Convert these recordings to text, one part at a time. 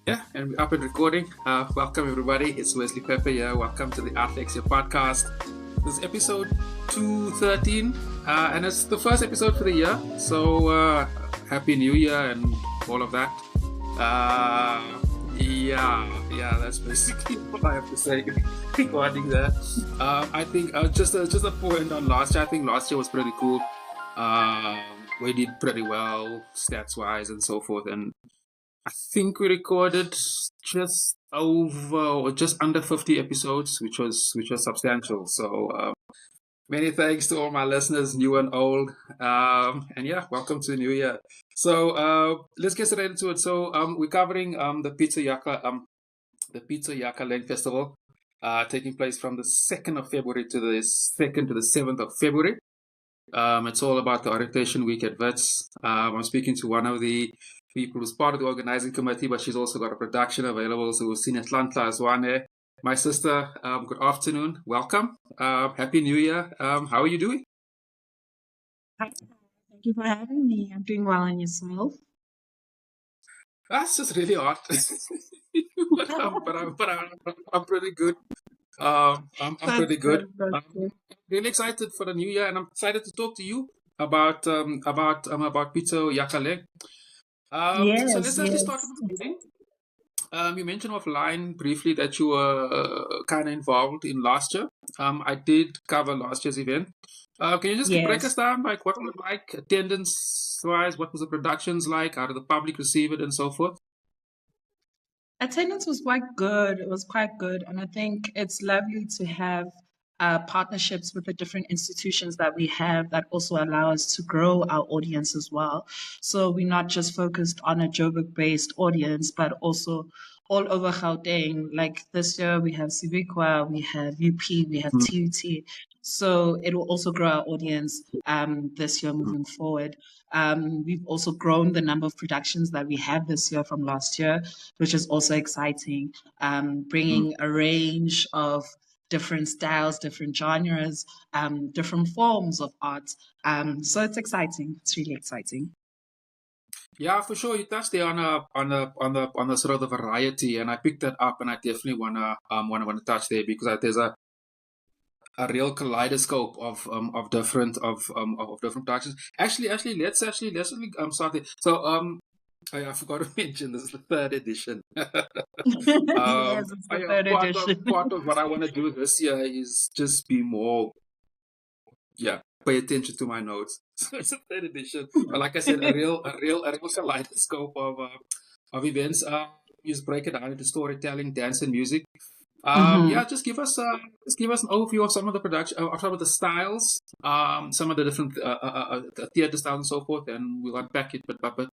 Yeah, and we're up and recording. Welcome, everybody. It's Wesley Pepper here. Welcome to the Lexcia podcast. This is episode 213, and it's the first episode for the year. So, Happy New Year and all of that. Yeah, that's basically what I have to say regarding that. I think just a point on last year. I think last year was pretty cool. We did pretty well stats wise and so forth, and I think we recorded just over or just under 50 episodes, which was substantial. So many thanks to all my listeners, new and old. And yeah, welcome to the new year. So let's get straight into it. So we're covering the Pitso Ya Kalaneng festival, taking place from the 2nd of February to the 2nd to the 7th of February. It's all about the orientation week at Wits. I'm speaking to one of the people who's part of the organizing committee, but she's also got a production available. So Sinenhlanhla Zwane, my sister. Good afternoon. Welcome. Happy New Year. How are you doing? Hi, thank you for having me. I'm doing well, and yourself? That's just really hard. I'm pretty good. I'm That's pretty good. good. That's I'm good. really excited for the new year, and I'm excited to talk to you about Pitso Ya Kalaneng. So Yes, let's actually start yes. from the beginning. You mentioned offline briefly that you were kind of involved in last year. I did cover last year's event. Can you just break us Yes. down, like what was it like attendance-wise? What was the productions like? How did the public receive it, and so forth? Attendance was quite good. It was quite good. And I think it's lovely to have partnerships with the different institutions that we have that also allow us to grow our audience as well. So we're not just focused on a Joburg based audience, but also all over Gauteng. Like this year, we have Civiqua, we have UP, we have TUT. So it will also grow our audience this year moving forward. We've also grown the number of productions that we have this year from last year, which is also exciting. Bringing a range of different styles, different genres, different forms of art. So it's exciting. It's really exciting. Yeah, for sure. You touched there on a sort of the variety, and I picked that up, and I definitely wanna touch there because there's a real kaleidoscope of different productions. Actually, let's start there. So I forgot to mention this is the third edition. Yes, it's the third Part of edition. what I want to do this year is just be more, yeah, pay attention to my notes. So it's the third edition, but like I said, a real kaleidoscope of events. Just break it down into storytelling, dance, and music. Hmm. Yeah, just give us an overview of some of the production, of some of the styles, some of the different theater styles and so forth, and we'll unpack it bit by bit.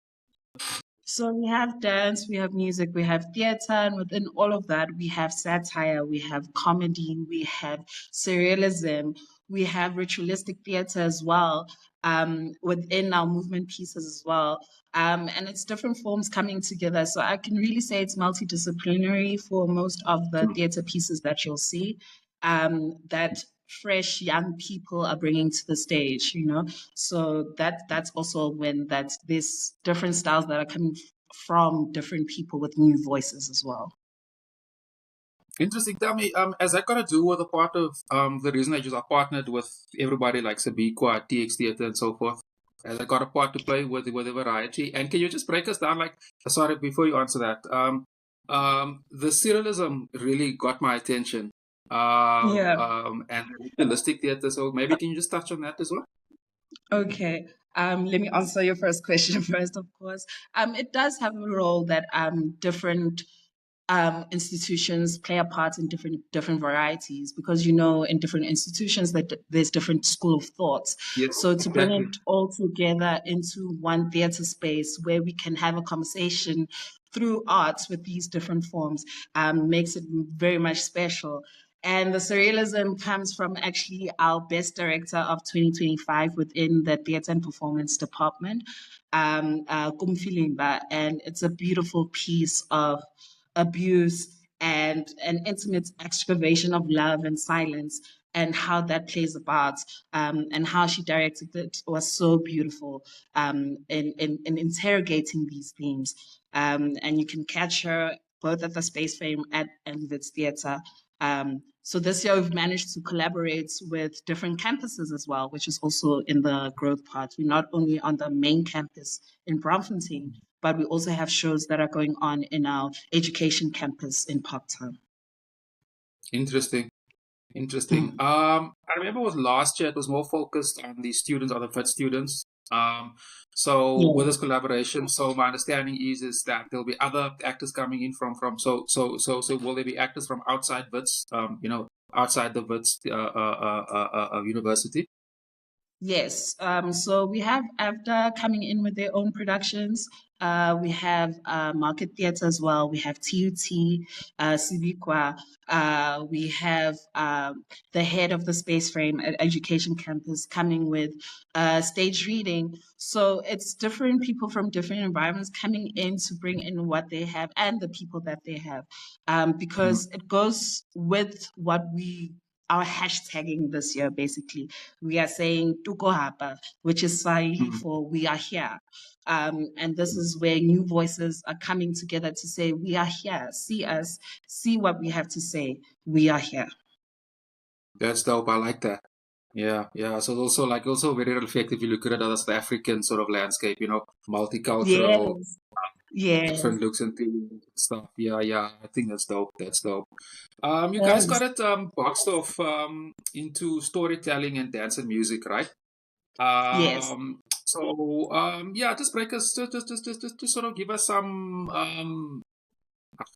So we have dance, we have music, we have theater, and within all of that, we have satire, we have comedy, we have surrealism, we have ritualistic theater as well, within our movement pieces as well. And it's different forms coming together. So I can really say it's multidisciplinary for most of the theater pieces that you'll see. That fresh young people are bringing to the stage, so that's also when that's this different styles that are coming from different people with new voices as well. Interesting. Tell me, has that got to do with a part of the reason that you are partnered with everybody like Sabiqua, TX Theatre, and so forth? Has that got a part to play with the variety? And can you just break us down, like, sorry, before you answer that, the serialism really got my attention, Yeah. and realistic theatre. So maybe can you just touch on that as well? Okay. Let me answer your first question first, of course. It does have a role that different institutions play a part in different varieties, because in different institutions that there's different school of thoughts. Yes, So to bring exactly. it all together into one theater space where we can have a conversation through arts with these different forms makes it very much special. And the surrealism comes from actually our best director of 2025 within the theater and performance department, Kumfiliba, and it's a beautiful piece of abuse and an intimate excavation of love and silence. and how that plays about, and how she directed it was so beautiful, in interrogating these themes. And you can catch her both at the Space Frame and Wits Theatre. So this year we've managed to collaborate with different campuses as well, which is also in the growth part. We're not only on the main campus in Braamfontein, but we also have shows that are going on in our education campus in Parktown. Interesting. Interesting. I remember with last year, it was more focused on the students, or the Wits students. So with this collaboration, so my understanding is that there'll be other actors coming in from so will there be actors from outside Wits, outside the Wits university? Yes. So we have AFDA coming in with their own productions. We have Market Theatre as well. We have TUT, Sibikwa. We have the head of the Space Frame at Education Campus coming with stage reading. So it's different people from different environments coming in to bring in what they have and the people that they have, because it goes with what our hashtagging this year. Basically, we are saying Tuko Hapa, which is Swahili for we are here. And this is where new voices are coming together to say, we are here, see us, see what we have to say, we are here. That's dope. I like that. Yeah. So it's also very reflective if you look at it as the African sort of landscape, multicultural. Yes. Different looks and stuff. Yeah. I think that's dope. You guys got it boxed off into storytelling and dance and music, right? Yes. So just break us, just sort of give us some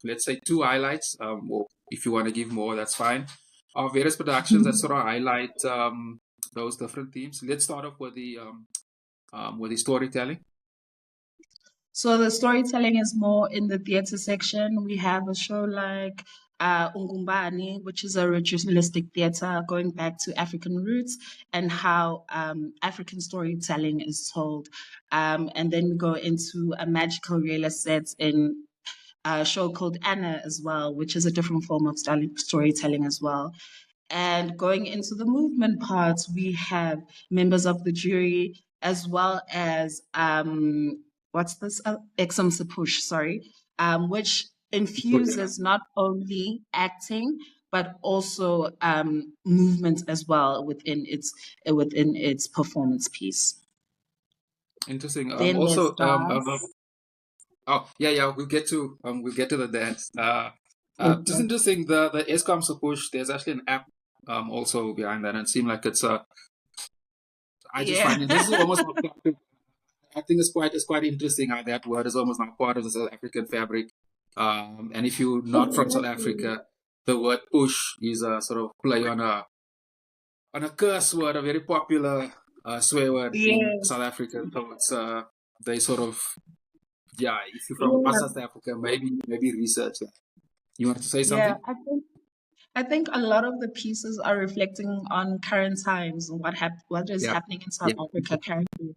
let's say 2 highlights. Or if you want to give more, that's fine. Of various productions that sort of highlight those different themes. Let's start off with the storytelling. So the storytelling is more in the theatre section. We have a show like Ungumbani, which is a ritualistic theatre going back to African roots and how African storytelling is told. And then we go into a magical realist set in a show called Anna as well, which is a different form of storytelling as well. And going into the movement part, we have members of the jury as well as what's this? Eskom-Se-Poosh, sorry, which infuses not only acting but also movement as well within its performance piece. Interesting. Then Also, we'll get to the dance. Just interesting. The Eskom-Se-Poosh. There's actually an app also behind that, and it seemed like it's I just find it, this is almost. I think it's quite interesting how that word is almost now part of the South African fabric. And if you're not from South Africa, the word push is a sort of play on a curse word, a very popular swear word in South Africa. So it's they sort of if you're from South Africa, maybe research that. You want to say something? Yeah, I think a lot of the pieces are reflecting on current times and what is happening in South Africa currently.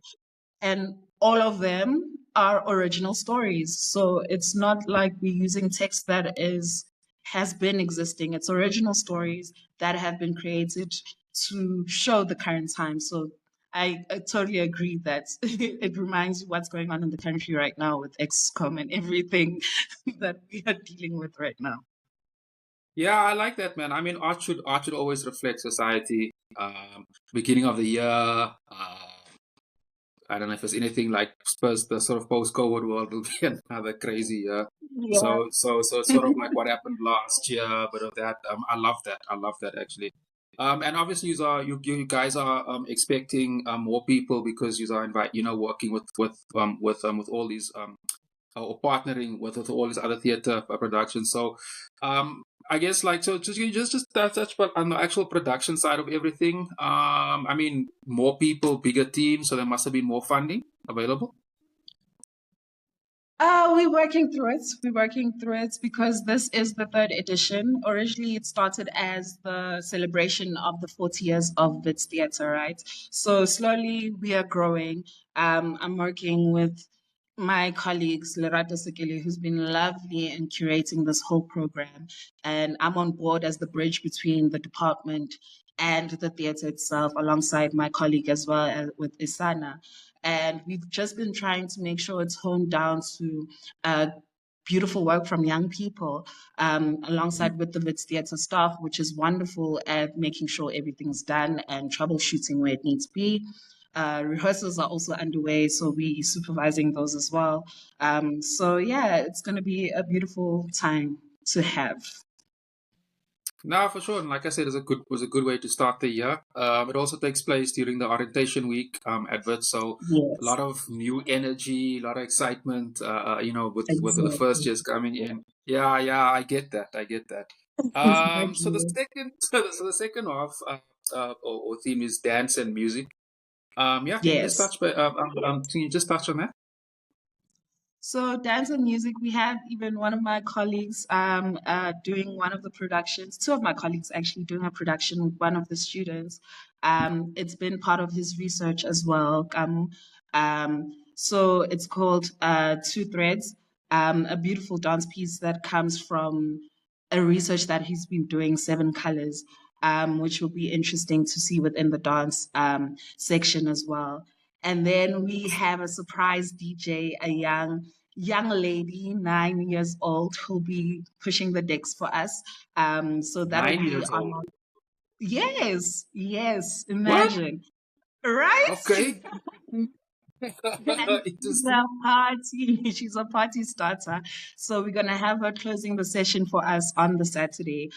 And all of them are original stories. So it's not like we're using text that has been existing. It's original stories that have been created to show the current time. So I totally agree that it reminds you what's going on in the country right now with Eskom and everything that we are dealing with right now. Yeah, I like that, man. I mean, art should always reflect society. Beginning of the year, I don't know if there's anything like the sort of post-COVID world will be another crazy year. Yeah. So it's sort of like what happened last year, but of that, I love that actually. And obviously, you guys are expecting more people because you are working with all these or partnering with all these other theater productions. So I guess just touch on the actual production side of everything. I mean, more people, bigger teams, so there must have been more funding available. We're working through it because this is the 3rd edition. Originally, it started as the celebration of the 40 years of Wits Theatre, right? So slowly we are growing. I'm working with my colleagues, Lerato Sekele, who's been lovely in curating this whole program. And I'm on board as the bridge between the department and the theatre itself, alongside my colleague as well with Isana. And we've just been trying to make sure it's honed down to beautiful work from young people, alongside with the Wits theatre staff, which is wonderful at making sure everything's done and troubleshooting where it needs to be. Rehearsals are also underway, so we're supervising those as well. So yeah, it's going to be a beautiful time to have. No, for sure. And like I said, was a good way to start the year. It also takes place during the orientation week at Wits, so a Yes, lot of new energy, a lot of excitement. With the first exactly. years coming in. Yeah, yeah, I get that. I get that. So the Exactly. second, so the second half or theme is dance and music. Yeah, Yes. can you just touch on that? So dance and music, we have even one of my colleagues doing one of the productions, two of my colleagues actually doing a production with one of the students. It's been part of his research as well. So it's called Two Threads, a beautiful dance piece that comes from a research that he's been doing, Seven Colors, which will be interesting to see within the dance section as well. And then we have a surprise DJ, a young lady, 9 years old, who'll be pushing the decks for us. So that'll Nine be years on. old. Yes, What? imagine, right? Okay. And she's Interesting. a party. She's a party starter. So we're gonna have her closing the session for us on the Saturday.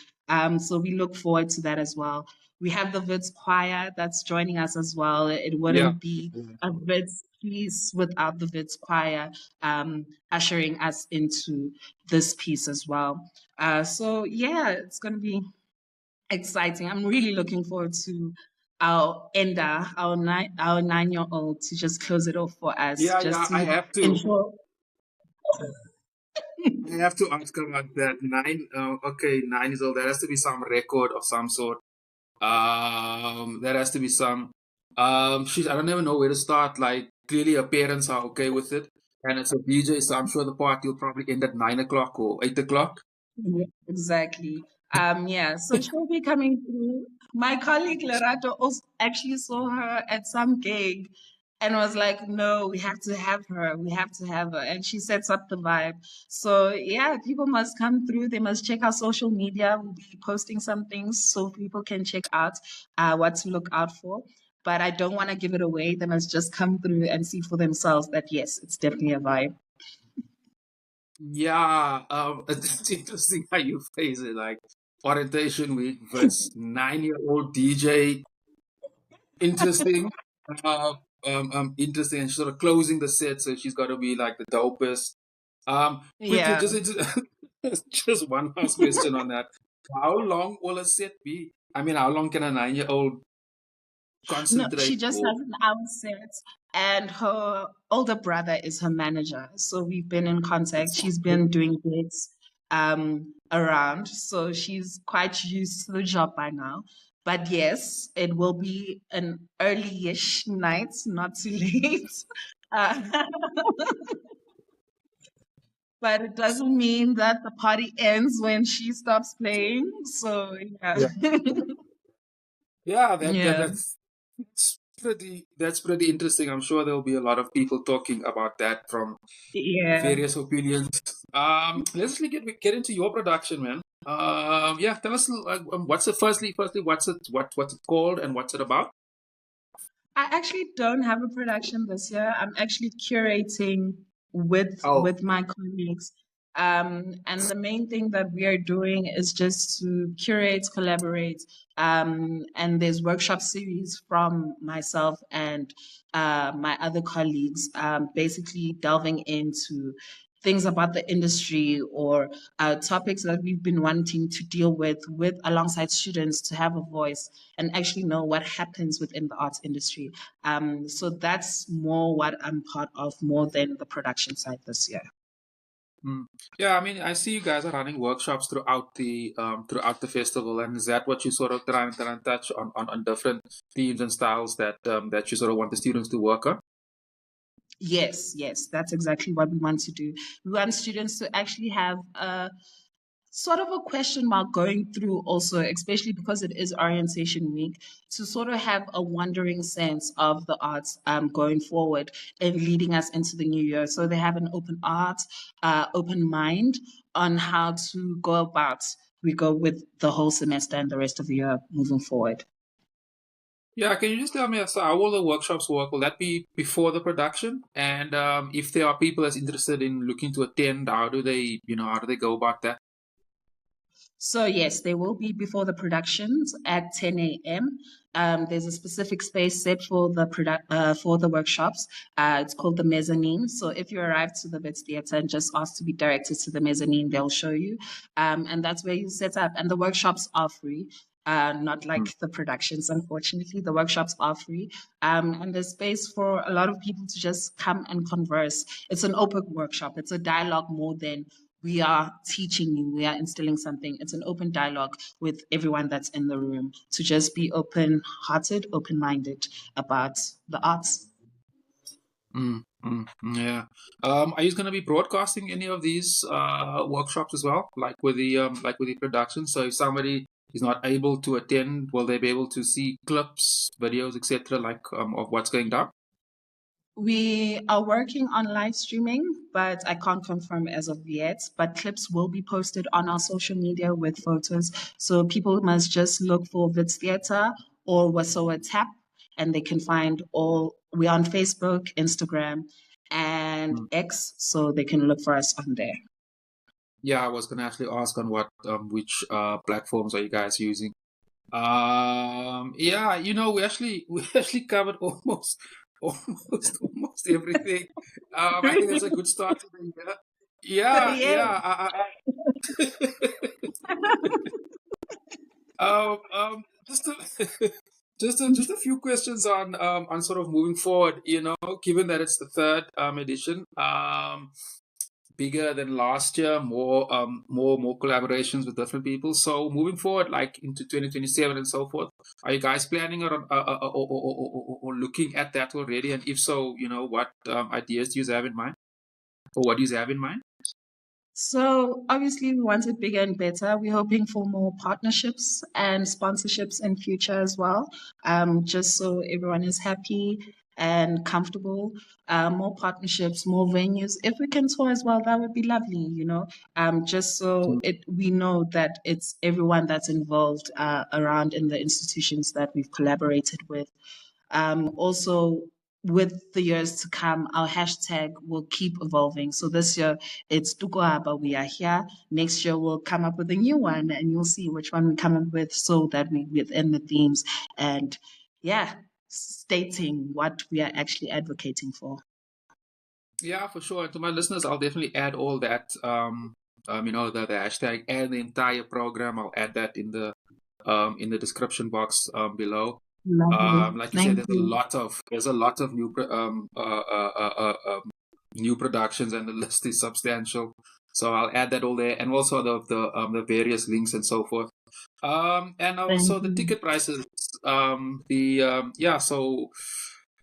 So we look forward to that as well. We have the Wits choir that's joining us as well. It Yeah. wouldn't be a Wits piece without the Wits choir ushering us into this piece as well. So yeah, it's gonna be exciting. I'm really looking forward to our Enda, our 9-year-old, to just close it off for us, Yeah, just yeah, I to have to. ensure. I have to ask about that. Nine, okay, 9 years old. There has to be some record of some sort. There has to be some. I don't even know where to start. Like, clearly her parents are okay with it, and it's a DJ, so I'm sure the party will probably end at 9 o'clock or 8 o'clock. Yeah, exactly. Yeah, so she'll be coming through. My colleague Lerato also actually saw her at some gig and was like, no, we have to have her. We have to have her. And she sets up the vibe. So yeah, people must come through. They must check our social media. We'll be posting some things so people can check out what to look out for. But I don't want to give it away. They must just come through and see for themselves that yes, it's definitely a vibe. Yeah, it's interesting how you phrase it. Like orientation week versus 9-year-old DJ. Interesting. Uh, Interesting. And she's sort of closing the set, so she's got to be like the dopest. Quickly, Yeah. just one last question on that. How long will a set be? I mean, how long can a 9-year-old No, concentrate she just for? has an outset, and her older brother is her manager. So we've been in contact. She's been doing gigs around, so she's quite used to the job by now. But yes, it will be an early-ish night, not too late. Uh, but it doesn't mean that the party ends when she stops playing. So yeah. Yeah. Yeah, Yeah. that's pretty interesting. I'm sure there'll be a lot of people talking about that from Yeah. various opinions. Let's actually get into your production, man. Yeah, tell us what's it. Firstly, what's it called and what's it about? I actually don't have a production this year. I'm actually curating Oh, with my colleagues. And the main thing that we are doing is just to curate, collaborate. And there's workshop series from myself and my other colleagues, basically delving into things about the industry or topics that we've been wanting to deal with alongside students to have a voice and actually know what happens within the arts industry. So that's more what I'm part of more than the production side this year. mm. Yeah. I mean, I see you guys are running workshops throughout the festival, and is that what you sort of try and touch on different themes and styles that you sort of want the students to work on? Yes, that's exactly what we want to do. We want students to actually have a sort of a question mark going through also, especially because it is orientation week, to sort of have a wondering sense of the arts going forward and leading us into the new year. So they have an open art, open mind on how to go about we go with the whole semester and the rest of the year moving forward. Yeah, can you just tell me, so how will the workshops work? Will that be before the production? And if there are people that's interested in looking to attend, how do they, how do they go about that? So yes, they will be before the productions at 10 a.m. There's a specific space set for the workshops. It's called the Mezzanine. So if you arrive to the Wits Theatre and just ask to be directed to the Mezzanine, they'll show you. And that's where you set up. And the workshops are free. Not like the productions, unfortunately. The workshops are free. And there's space for a lot of people to just come and converse. It's an open workshop. It's a dialogue more than we are teaching you, we are instilling something. It's an open dialogue with everyone that's in the room to just be open-hearted, open-minded about the arts. Yeah. Are you going to be broadcasting any of these workshops as well, like with the production? So if somebody is not able to attend, will they be able to see clips, videos, etc., like of what's going down? We are working on live streaming, but I can't confirm as of yet. But clips will be posted on our social media with photos. So people must just look for Wits Theatre or Wasowa Tap, and they can find we're on Facebook, Instagram, and X, so they can look for us on there. Yeah, I was going to actually ask on which platforms are you guys using? Yeah, we actually covered almost everything. I think that's a good start to the year. Yeah, Yeah. just just a few questions on sort of moving forward. Given that it's the third edition, bigger than last year, more collaborations with different people. So moving forward, like into 2027 and so forth, are you guys planning or looking at that already? And if so, what ideas do you have in mind, or what do you have in mind? So obviously we want it bigger and better. We're hoping for more partnerships and sponsorships in future as well. Just so everyone is happy and comfortable. More partnerships, more venues. If we can tour as well, that would be lovely, just so we know that it's everyone that's involved around in the institutions that we've collaborated with. Also, with the years to come, our hashtag will keep evolving. So this year it's Tukoaba, we are here. Next year we'll come up with a new one and you'll see which one we come up with so that we within the themes and stating what we are actually advocating for. Yeah, for sure. And to my listeners, I'll definitely add all that, the hashtag and the entire program. I'll add that in the description box below. Like you said, there's a lot of new productions, and the list is substantial. So I'll add that all there, and also the various links and so forth. And also the ticket prices. So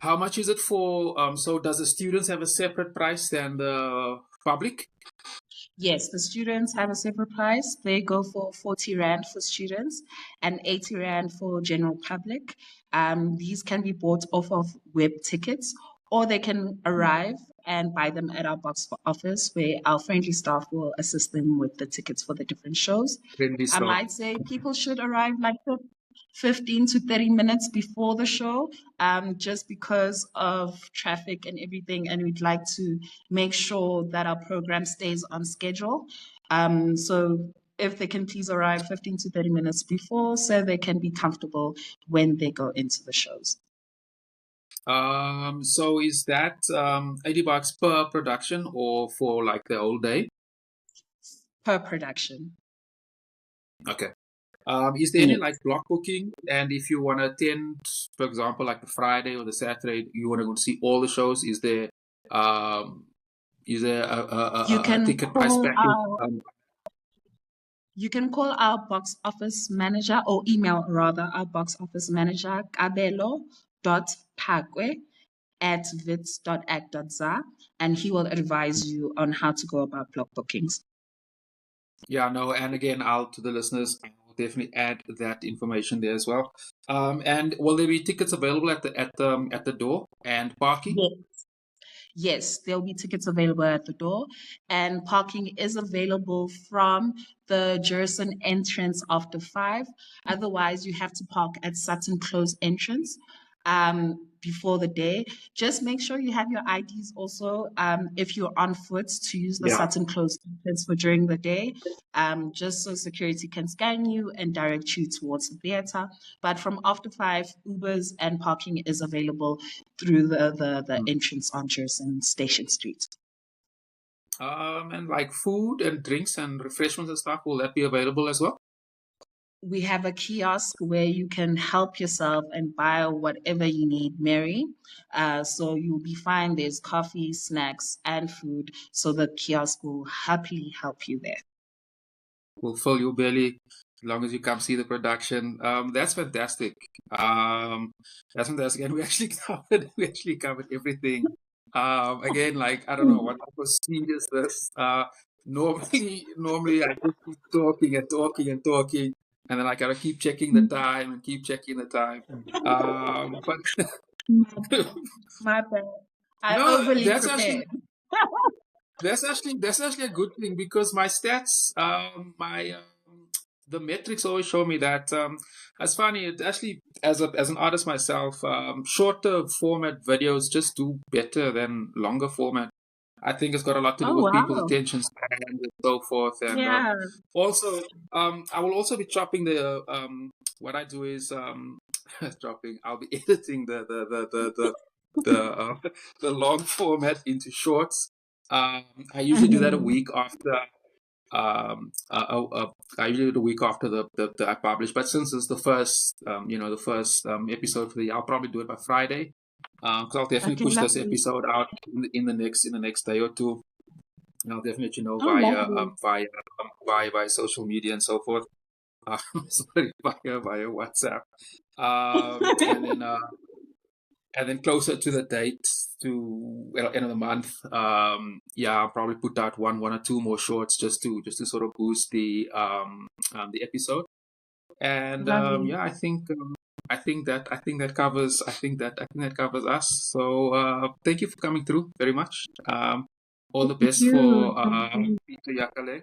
how much is it for? So does the students have a separate price than the public? Yes, the students have a separate price. They go for 40 Rand for students and 80 Rand for general public. These can be bought off of web tickets, or they can arrive and buy them at our box office where our friendly staff will assist them with the tickets for the different shows. I might say people should arrive like 15 to 30 minutes before the show, just because of traffic and everything. And we'd like to make sure that our program stays on schedule. So if they can please arrive 15 to 30 minutes before so they can be comfortable when they go into the shows. So is that $80 per production or for like the whole day? Per production. Okay. Is there any like block booking? And if you want to attend, for example, like the Friday or the Saturday, you want to go to see all the shows, is there a ticket price package? You can call our box office manager or email rather our box office manager, kabelo.phakwe@wits.act.za, and he will advise you on how to go about block bookings. Yeah, no, and again, I'll to the listeners, I'll definitely add that information there as well. And will there be tickets available at the door and parking? Yes, there'll be tickets available at the door, and parking is available from the Jurison entrance after 5. Otherwise, you have to park at Sutton Close entrance before the day. Just make sure you have your IDs also if you're on foot to use the Yeah. Sutton Close entrance for during the day, just so security can scan you and direct you towards the theater. But from after 5, Ubers and parking is available through the entrance on Jurison Station Street. And like food and drinks and refreshments and stuff, will that be available as well? We have a kiosk where you can help yourself and buy whatever you need, Mary. So you'll be fine. There's coffee, snacks, and food. So the kiosk will happily help you there. Will fill your belly as long as you come see the production. That's fantastic. That's fantastic. And we actually covered everything. Again, like I don't know what type of scene is this. Normally I just keep talking and talking and talking, and then I gotta keep checking the time and keep checking the time. But My bad. I no, overly prepared. that's actually a good thing because my stats, the metrics always show me that. It's funny. It actually, as an artist myself, shorter format videos just do better than longer format. I think it's got a lot to do Oh, with people's wow. attention span and so forth. And Yeah. also, I will also be chopping the. What I do is chopping. I'll be editing the the long format into shorts. I usually do that a week after. Um, I usually do it a week after the I publish. But since it's the first, the first episode for the year, I'll probably do it by Friday. Because I'll definitely Okay, push this lovely. episode out in the next day or two. And I'll definitely let you know Oh, lovely. via social media and so forth. Sorry, via WhatsApp. And then closer to the date, to end of the month, I'll probably put out one or two more shorts just to sort of boost the episode. And Lovely. I think that covers us. So thank you for coming through very much. All the Thank best you. for Thank you. Pitso Ya Kalaneng.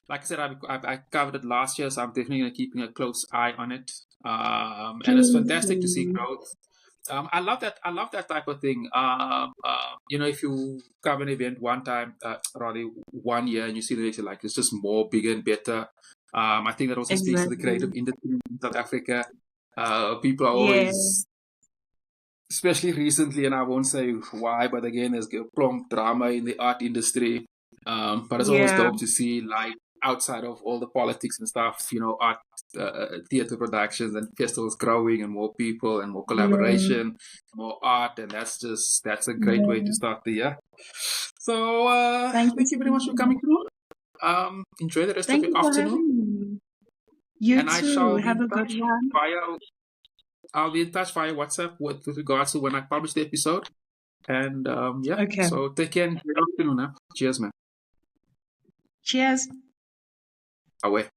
Like I said, I covered it last year, so I'm definitely going to keeping a close eye on it. And it's Please fantastic to see do. growth. I love that. I love that type of thing. If you cover an event one time, rather 1 year, and you see the next year, like it's just more bigger and better. I think that also speaks to the creative Exactly. industry in South Africa. People are Yeah. always, especially recently, and I won't say why, but again, there's a plump drama in the art industry. But it's always Yeah. dope to see, like, outside of all the politics and stuff, art, theater productions and festivals growing, and more people and more Yeah. collaboration, more art, and that's a great way to Yeah. start the year. So Thank you thank you so very much for coming much. through. Enjoy the rest of Thank your you for afternoon, having me. You and I too. shall be Have in a good touch one. via I'll be in touch via WhatsApp with regards to when I publish the episode. And Okay. so take care and good afternoon. Cheers, man. Cheers. Away.